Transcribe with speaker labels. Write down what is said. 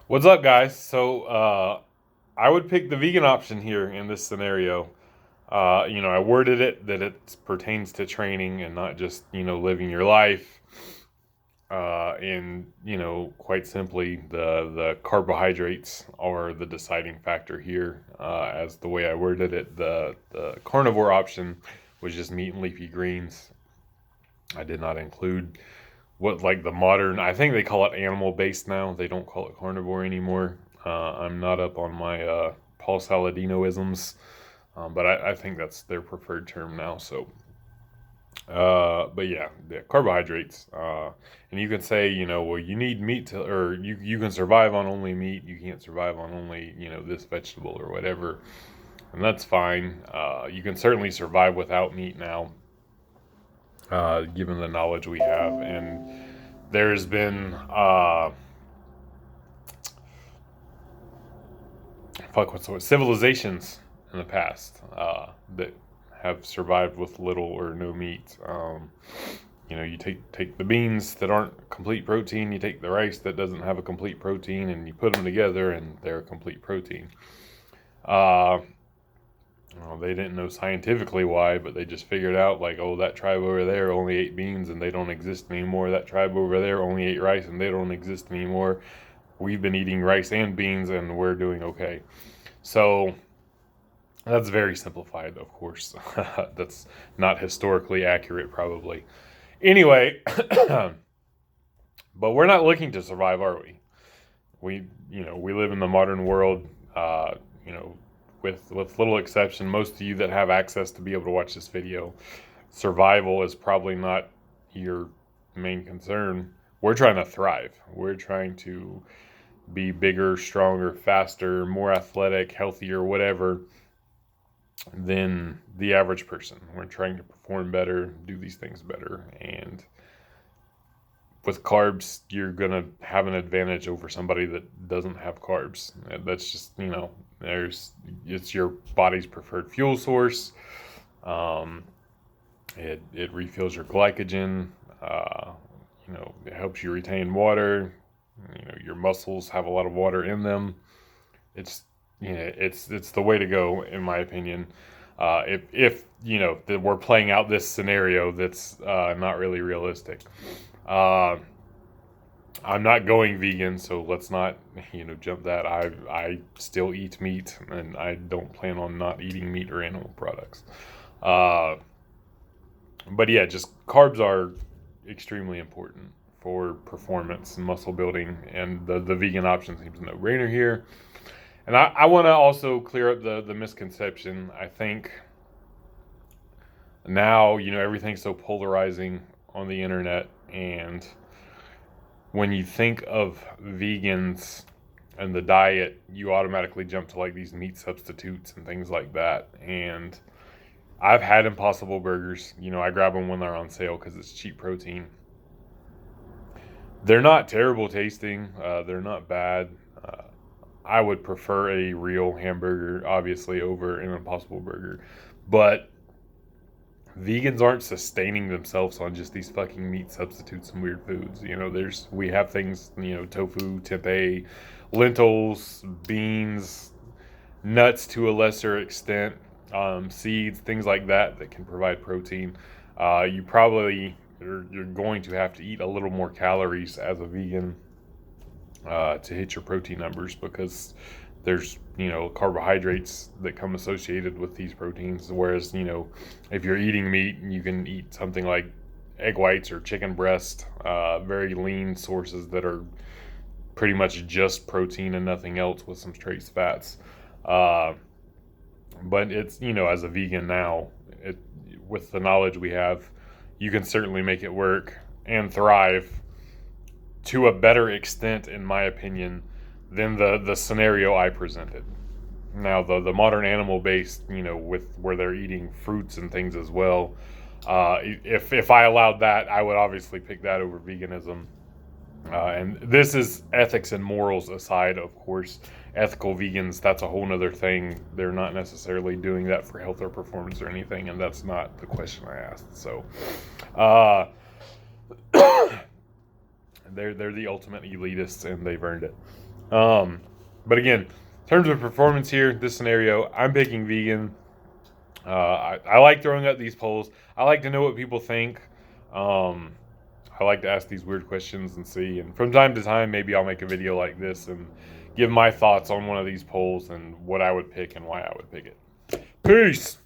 Speaker 1: What's up, guys? I would pick the vegan option here in this scenario. I worded it that it pertains to training and not just, living your life. Quite simply, the carbohydrates are the deciding factor here. As the way I worded it, the carnivore option was just meat and leafy greens. I did not include what like the modern, I think they call it animal based now. They don't call it carnivore anymore. I'm not up on my Paul Saladino-isms, but I think that's their preferred term now. But yeah, the carbohydrates. And you can say, well, you need meat to, or you can survive on only meat. You can't survive on only, this vegetable or whatever. And that's fine. You can certainly survive without meat now, given the knowledge we have. And there's been civilizations in the past that have survived with little or no meat. You take the beans that aren't complete protein, you take the rice that doesn't have a complete protein, and you put them together, and they're a complete protein. Uh, they didn't know scientifically why, but they just figured out, like, oh, that tribe over there only ate beans and they don't exist anymore. That tribe over there only ate rice and they don't exist anymore. We've been eating rice and beans and we're doing okay. So that's very simplified, of course. That's not historically accurate, probably. Anyway, but we're not looking to survive, are we? We live in the modern world. You know, with little exception, most of you that have access to be able to watch this video, survival is probably not your main concern. We're trying to thrive. We're trying to be bigger, stronger, faster, more athletic, healthier, whatever, than the average person. We're trying to perform better, do these things better. And with carbs, you're going to have an advantage over somebody that doesn't have carbs. That's just, it's your body's preferred fuel source. It refills your glycogen. It helps you retain water. Your muscles have a lot of water in them. It's the way to go, in my opinion. If that we're playing out this scenario that's not really realistic. I'm not going vegan, so let's not jump that. I still eat meat, and I don't plan on not eating meat or animal products. But yeah, just carbs are extremely important for performance and muscle building, and the vegan option seems a no-brainer here. And I want to also clear up the misconception. I think now, everything's so polarizing on the internet, and when you think of vegans and the diet, you automatically jump to like these meat substitutes and things like that. And I've had Impossible Burgers. I grab them when they're on sale because it's cheap protein. They're not terrible tasting. They're not bad. I would prefer a real hamburger, obviously, over an Impossible Burger. But vegans aren't sustaining themselves on just these fucking meat substitutes and weird foods. We have things, tofu, tempeh, lentils, beans, nuts to a lesser extent, seeds, things like that can provide protein. You're going to have to eat a little more calories as a vegan to hit your protein numbers, because there's carbohydrates that come associated with these proteins, whereas if you're eating meat, you can eat something like egg whites or chicken breast, very lean sources that are pretty much just protein and nothing else, with some trace fats. But it's as a vegan now, with the knowledge we have, you can certainly make it work and thrive to a better extent, in my opinion, than the scenario I presented. Now, the modern animal based, with where they're eating fruits and things as well. If I allowed that, I would obviously pick that over veganism. And this is ethics and morals aside, of course. Ethical vegans, that's a whole nother thing. They're not necessarily doing that for health or performance or anything, and that's not the question I asked. So, they're the ultimate elitists, and they've earned it. But again, in terms of performance here, this scenario, I'm picking vegan. I like throwing up these polls. I like to know what people think. Um, I like to ask these weird questions and see. And from time to time, maybe I'll make a video like this and give my thoughts on one of these polls and what I would pick and why I would pick it. Peace.